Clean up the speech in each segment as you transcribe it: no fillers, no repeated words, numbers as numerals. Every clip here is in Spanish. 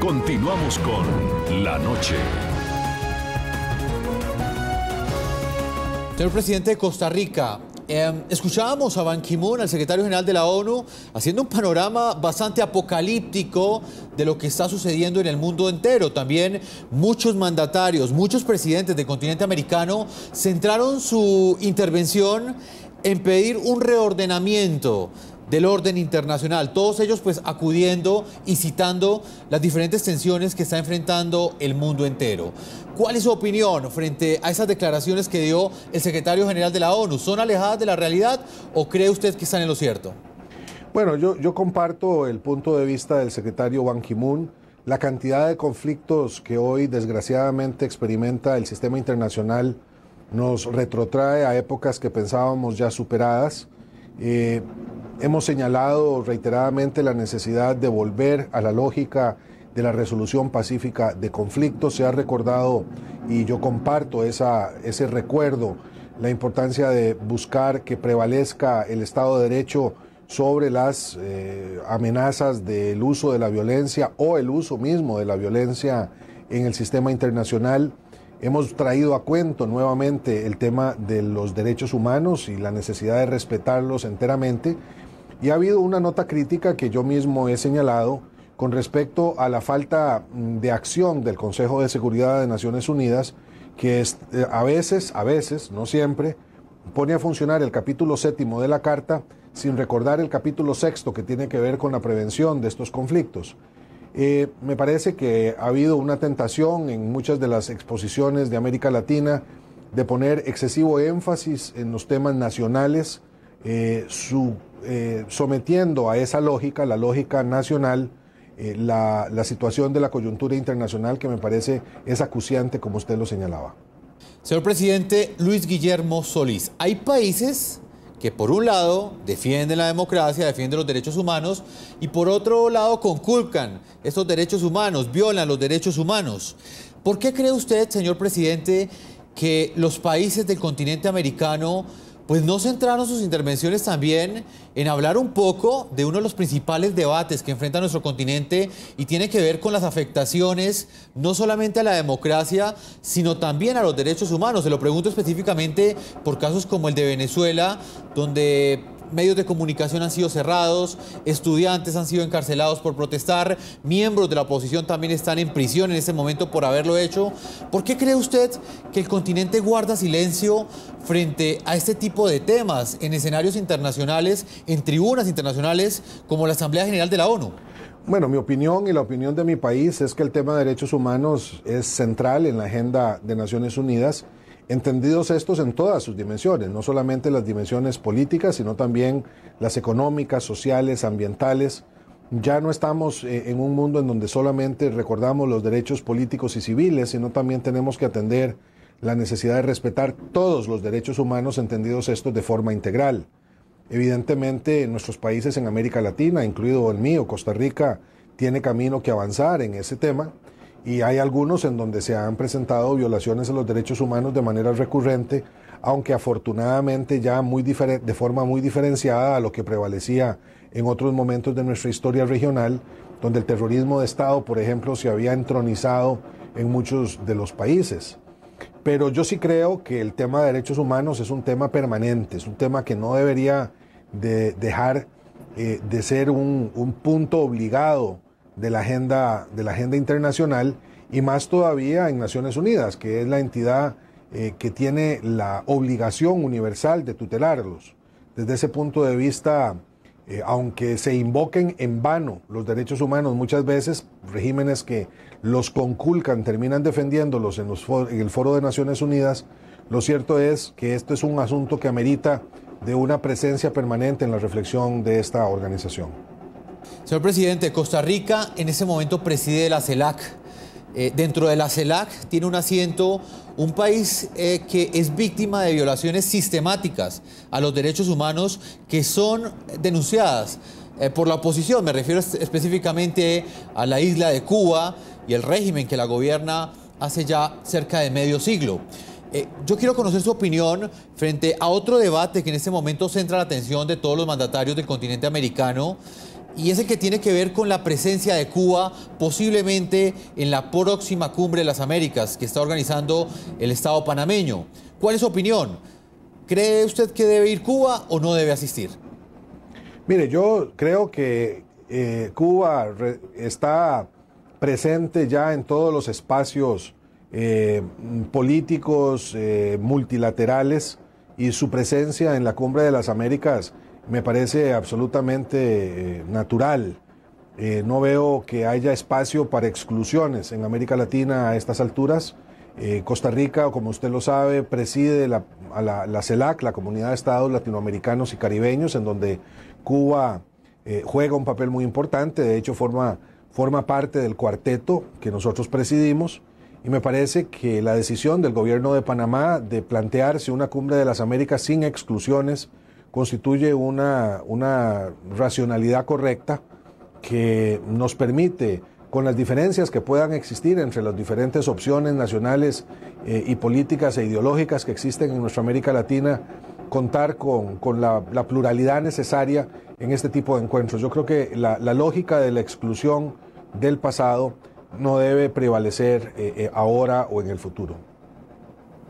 Continuamos con La Noche. Señor presidente de Costa Rica, escuchábamos a Ban Ki-moon, al secretario general de la ONU, haciendo un panorama bastante apocalíptico de lo que está sucediendo en el mundo entero. También muchos mandatarios, muchos presidentes del continente americano centraron su intervención en pedir un reordenamiento del orden internacional, todos ellos pues acudiendo y citando las diferentes tensiones que está enfrentando el mundo entero. ¿Cuál es su opinión frente a esas declaraciones que dio el secretario general de la ONU? ¿Son alejadas de la realidad o cree usted que están en lo cierto? Bueno, yo comparto el punto de vista del secretario Ban Ki-moon. La cantidad de conflictos que hoy desgraciadamente experimenta el sistema internacional nos retrotrae a épocas que pensábamos ya superadas. Hemos señalado reiteradamente la necesidad de volver a la lógica de la resolución pacífica de conflictos. Se ha recordado, y yo comparto ese recuerdo, la importancia de buscar que prevalezca el Estado de Derecho sobre las amenazas del uso de la violencia o el uso mismo de la violencia en el sistema internacional. Hemos traído a cuento nuevamente el tema de los derechos humanos y la necesidad de respetarlos enteramente. Y ha habido una nota crítica que yo mismo he señalado con respecto a la falta de acción del Consejo de Seguridad de Naciones Unidas, que a veces, no siempre, pone a funcionar el capítulo 7º de la Carta sin recordar el capítulo 6º que tiene que ver con la prevención de estos conflictos. Me parece que ha habido una tentación en muchas de las exposiciones de América Latina de poner excesivo énfasis en los temas nacionales, sometiendo a esa lógica, la lógica nacional, la situación de la coyuntura internacional, que me parece es acuciante, como usted lo señalaba. Señor presidente Luis Guillermo Solís, hay países que por un lado defienden la democracia, defienden los derechos humanos y por otro lado conculcan estos derechos humanos, violan los derechos humanos. ¿Por qué cree usted, señor presidente, que los países del continente americano pues no centraron sus intervenciones también en hablar un poco de uno de los principales debates que enfrenta nuestro continente y tiene que ver con las afectaciones no solamente a la democracia, sino también a los derechos humanos? Se lo pregunto específicamente por casos como el de Venezuela, donde medios de comunicación han sido cerrados, estudiantes han sido encarcelados por protestar, miembros de la oposición también están en prisión en este momento por haberlo hecho. ¿Por qué cree usted que el continente guarda silencio frente a este tipo de temas en escenarios internacionales, en tribunas internacionales como la Asamblea General de la ONU? Bueno, mi opinión y la opinión de mi país es que el tema de derechos humanos es central en la agenda de Naciones Unidas, entendidos estos en todas sus dimensiones, no solamente las dimensiones políticas, sino también las económicas, sociales, ambientales. Ya no estamos en un mundo en donde solamente recordamos los derechos políticos y civiles, sino también tenemos que atender la necesidad de respetar todos los derechos humanos, entendidos estos de forma integral. Evidentemente, nuestros países en América Latina, incluido el mío, Costa Rica, tiene camino que avanzar en ese tema. Y hay algunos en donde se han presentado violaciones a los derechos humanos de manera recurrente, aunque afortunadamente ya de forma muy diferenciada a lo que prevalecía en otros momentos de nuestra historia regional, donde el terrorismo de Estado, por ejemplo, se había entronizado en muchos de los países. Pero yo sí creo que el tema de derechos humanos es un tema permanente, es un tema que no debería de dejar de ser un punto obligado de la agenda internacional, y más todavía en Naciones Unidas, que es la entidad que tiene la obligación universal de tutelarlos. Desde ese punto de vista, aunque se invoquen en vano los derechos humanos, muchas veces regímenes que los conculcan terminan defendiéndolos en el Foro de Naciones Unidas. Lo cierto es que esto es un asunto que amerita de una presencia permanente en la reflexión de esta organización. Señor presidente, Costa Rica en ese momento preside la CELAC. Dentro de la CELAC tiene un asiento un país que es víctima de violaciones sistemáticas a los derechos humanos que son denunciadas por la oposición. Me refiero específicamente a la isla de Cuba y el régimen que la gobierna hace ya cerca de medio siglo. Yo quiero conocer su opinión frente a otro debate que en este momento centra la atención de todos los mandatarios del continente americano, y es el que tiene que ver con la presencia de Cuba posiblemente en la próxima Cumbre de las Américas que está organizando el Estado panameño. ¿Cuál es su opinión? ¿Cree usted que debe ir Cuba o no debe asistir? Mire, yo creo que Cuba está presente ya en todos los espacios políticos multilaterales, y su presencia en la Cumbre de las Américas me parece absolutamente natural. No veo que haya espacio para exclusiones en América Latina a estas alturas. Costa Rica, como usted lo sabe, preside la CELAC, la Comunidad de Estados Latinoamericanos y Caribeños, en donde Cuba juega un papel muy importante. De hecho, forma parte del cuarteto que nosotros presidimos. Y me parece que la decisión del gobierno de Panamá de plantearse una Cumbre de las Américas sin exclusiones constituye una racionalidad correcta que nos permite, con las diferencias que puedan existir entre las diferentes opciones nacionales y políticas e ideológicas que existen en nuestra América Latina, contar con la pluralidad necesaria en este tipo de encuentros. Yo creo que la lógica de la exclusión del pasado no debe prevalecer ahora o en el futuro.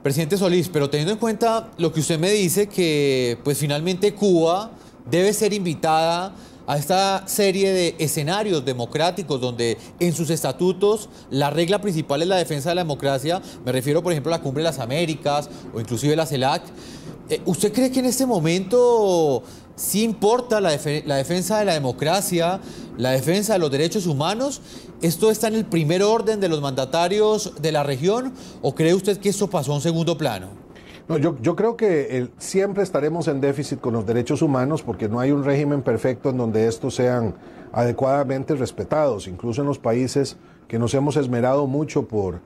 Presidente Solís, pero teniendo en cuenta lo que usted me dice, que pues finalmente Cuba debe ser invitada a esta serie de escenarios democráticos donde en sus estatutos la regla principal es la defensa de la democracia, me refiero por ejemplo a la Cumbre de las Américas o inclusive la CELAC, ¿usted cree que en este momento sí importa la defensa de la democracia, la defensa de los derechos humanos? ¿Esto está en el primer orden de los mandatarios de la región o cree usted que esto pasó a un segundo plano? No, yo creo que siempre estaremos en déficit con los derechos humanos porque no hay un régimen perfecto en donde estos sean adecuadamente respetados. Incluso en los países que nos hemos esmerado mucho por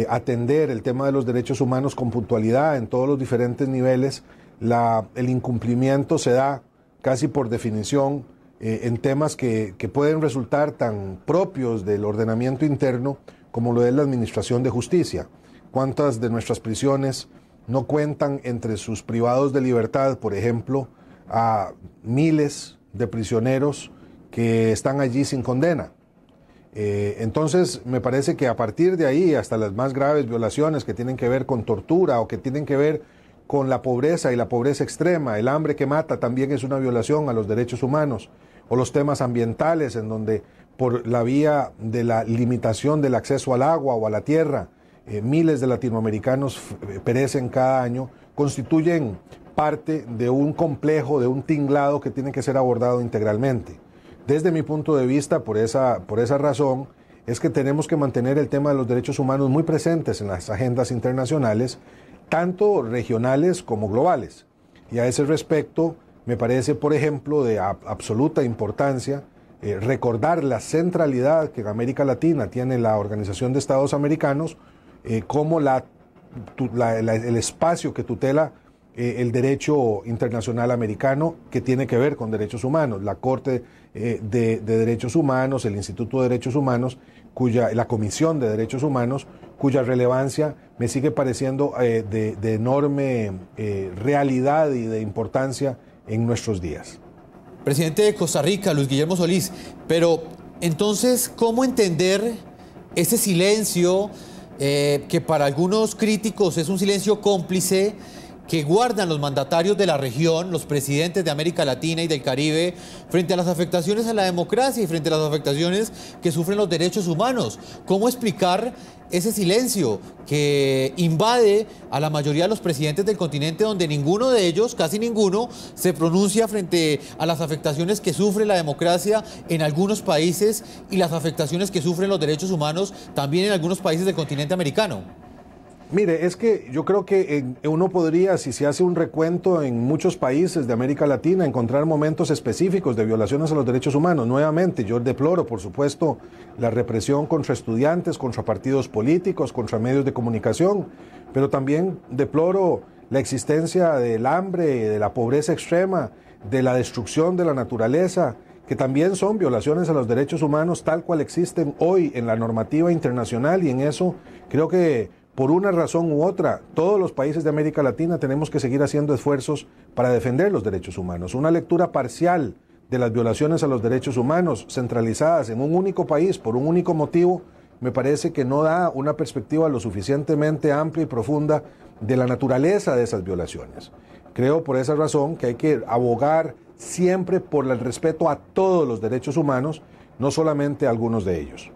atender el tema de los derechos humanos con puntualidad en todos los diferentes niveles, el incumplimiento se da casi por definición en temas que pueden resultar tan propios del ordenamiento interno como lo es la administración de justicia. ¿Cuántas de nuestras prisiones no cuentan entre sus privados de libertad, por ejemplo, a miles de prisioneros que están allí sin condena? Entonces, me parece que a partir de ahí, hasta las más graves violaciones que tienen que ver con tortura o que tienen que ver con la pobreza y la pobreza extrema, el hambre que mata también es una violación a los derechos humanos, o los temas ambientales, en donde por la vía de la limitación del acceso al agua o a la tierra, miles de latinoamericanos perecen cada año, constituyen parte de un complejo, de un tinglado que tiene que ser abordado integralmente. Desde mi punto de vista, por esa razón, es que tenemos que mantener el tema de los derechos humanos muy presentes en las agendas internacionales, tanto regionales como globales. Y a ese respecto, me parece, por ejemplo, de absoluta importancia recordar la centralidad que en América Latina tiene la Organización de Estados Americanos como el espacio que tutela el derecho internacional americano que tiene que ver con derechos humanos. La Corte de Derechos Humanos, el Instituto de Derechos Humanos, la Comisión de Derechos Humanos, cuya relevancia me sigue pareciendo de enorme realidad y de importancia en nuestros días. Presidente de Costa Rica, Luis Guillermo Solís, pero entonces, ¿cómo entender ese silencio que para algunos críticos es un silencio cómplice que guardan los mandatarios de la región, los presidentes de América Latina y del Caribe, frente a las afectaciones a la democracia y frente a las afectaciones que sufren los derechos humanos? ¿Cómo explicar ese silencio que invade a la mayoría de los presidentes del continente, donde ninguno de ellos, casi ninguno, se pronuncia frente a las afectaciones que sufre la democracia en algunos países y las afectaciones que sufren los derechos humanos también en algunos países del continente americano? Mire, es que yo creo que uno podría, si se hace un recuento en muchos países de América Latina, encontrar momentos específicos de violaciones a los derechos humanos. Nuevamente, yo deploro, por supuesto, la represión contra estudiantes, contra partidos políticos, contra medios de comunicación, pero también deploro la existencia del hambre, de la pobreza extrema, de la destrucción de la naturaleza, que también son violaciones a los derechos humanos tal cual existen hoy en la normativa internacional, y en eso creo que por una razón u otra, todos los países de América Latina tenemos que seguir haciendo esfuerzos para defender los derechos humanos. Una lectura parcial de las violaciones a los derechos humanos centralizadas en un único país por un único motivo, me parece que no da una perspectiva lo suficientemente amplia y profunda de la naturaleza de esas violaciones. Creo por esa razón que hay que abogar siempre por el respeto a todos los derechos humanos, no solamente a algunos de ellos.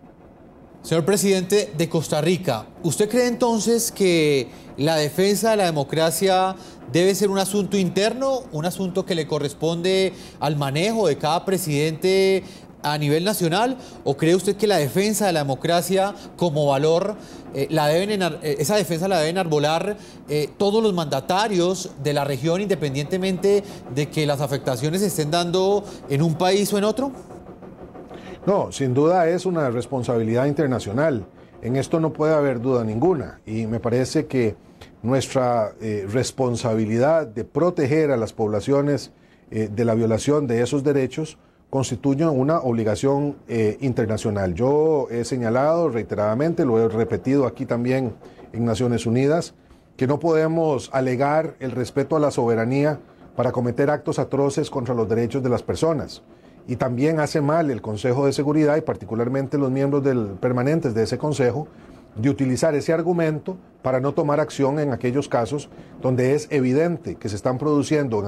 Señor presidente de Costa Rica, ¿usted cree entonces que la defensa de la democracia debe ser un asunto interno, un asunto que le corresponde al manejo de cada presidente a nivel nacional? ¿O cree usted que la defensa de la democracia como valor, esa defensa la deben arbolar todos los mandatarios de la región, independientemente de que las afectaciones se estén dando en un país o en otro? No, sin duda es una responsabilidad internacional. En esto no puede haber duda ninguna. Y me parece que nuestra responsabilidad de proteger a las poblaciones de la violación de esos derechos constituye una obligación internacional. Yo he señalado reiteradamente, lo he repetido aquí también en Naciones Unidas, que no podemos alegar el respeto a la soberanía para cometer actos atroces contra los derechos de las personas. Y también hace mal el Consejo de Seguridad y particularmente los miembros permanentes de ese Consejo de utilizar ese argumento para no tomar acción en aquellos casos donde es evidente que se están produciendo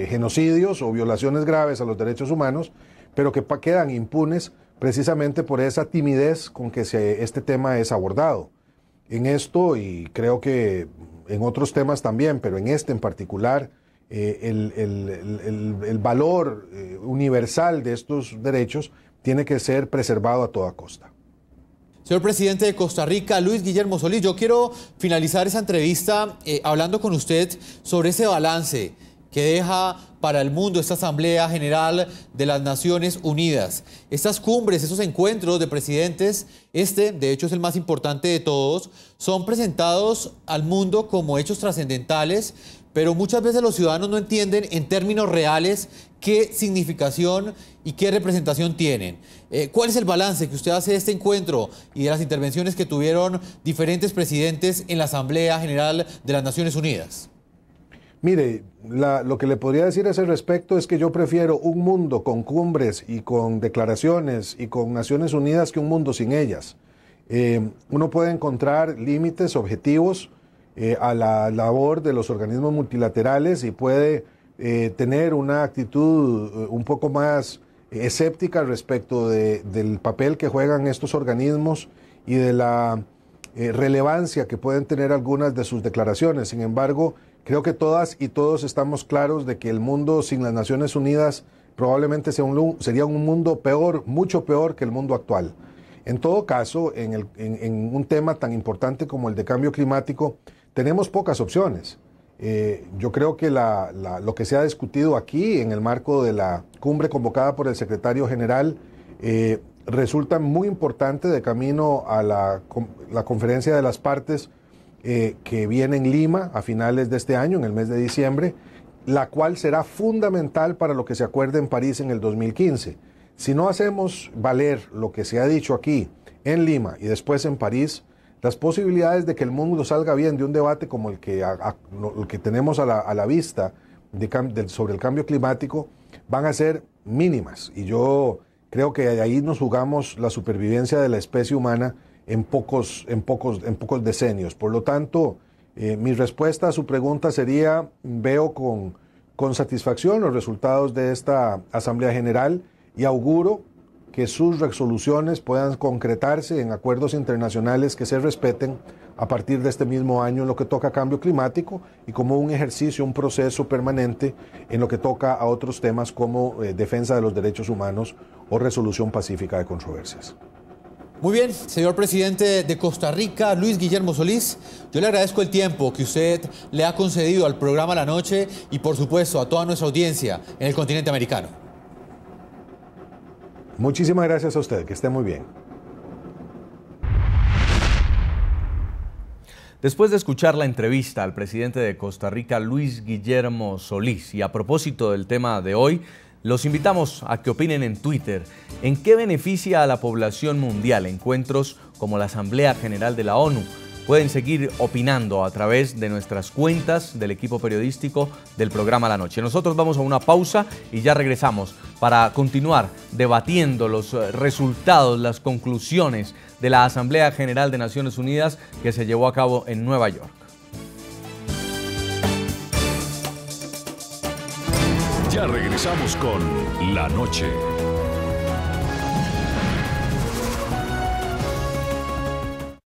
genocidios o violaciones graves a los derechos humanos, pero que quedan impunes precisamente por esa timidez con que este tema es abordado. En esto, y creo que en otros temas también, pero en este en particular, el valor universal de estos derechos tiene que ser preservado a toda costa. Señor presidente de Costa Rica, Luis Guillermo Solís, yo quiero finalizar esa entrevista hablando con usted sobre ese balance que deja para el mundo esta Asamblea General de las Naciones Unidas. Estas cumbres, esos encuentros de presidentes, de hecho es el más importante de todos, son presentados al mundo como hechos trascendentales, pero muchas veces los ciudadanos no entienden en términos reales qué significación y qué representación tienen. ¿Cuál es el balance que usted hace de este encuentro y de las intervenciones que tuvieron diferentes presidentes en la Asamblea General de las Naciones Unidas? Mire, lo que le podría decir a ese respecto es que yo prefiero un mundo con cumbres y con declaraciones y con Naciones Unidas que un mundo sin ellas. Uno puede encontrar límites, objetivos a la labor de los organismos multilaterales y puede tener una actitud un poco más escéptica respecto del papel que juegan estos organismos y de la relevancia que pueden tener algunas de sus declaraciones. Sin embargo, creo que todas y todos estamos claros de que el mundo sin las Naciones Unidas probablemente sería un mundo peor, mucho peor que el mundo actual. En todo caso, en un tema tan importante como el de cambio climático, tenemos pocas opciones. Yo creo que lo que se ha discutido aquí en el marco de la cumbre convocada por el secretario general resulta muy importante de camino a la conferencia de las partes que viene en Lima a finales de este año, en el mes de diciembre, la cual será fundamental para lo que se acuerde en París en el 2015. Si no hacemos valer lo que se ha dicho aquí en Lima y después en París, las posibilidades de que el mundo salga bien de un debate como el que tenemos a la vista sobre el cambio climático van a ser mínimas. Y yo creo que de ahí nos jugamos la supervivencia de la especie humana en pocos decenios. Por lo tanto, mi respuesta a su pregunta sería, veo con satisfacción los resultados de esta Asamblea General y auguro que sus resoluciones puedan concretarse en acuerdos internacionales que se respeten a partir de este mismo año en lo que toca a cambio climático y como un ejercicio, un proceso permanente en lo que toca a otros temas como defensa de los derechos humanos o resolución pacífica de controversias. Muy bien, señor presidente de Costa Rica, Luis Guillermo Solís, yo le agradezco el tiempo que usted le ha concedido al programa La Noche y por supuesto a toda nuestra audiencia en el continente americano. Muchísimas gracias a usted, que esté muy bien. Después de escuchar la entrevista al presidente de Costa Rica, Luis Guillermo Solís, y a propósito del tema de hoy, los invitamos a que opinen en Twitter en qué beneficia a la población mundial encuentros como la Asamblea General de la ONU, pueden seguir opinando a través de nuestras cuentas del equipo periodístico del programa La Noche. Nosotros vamos a una pausa y ya regresamos para continuar debatiendo los resultados, las conclusiones de la Asamblea General de Naciones Unidas que se llevó a cabo en Nueva York. Ya regresamos con La Noche.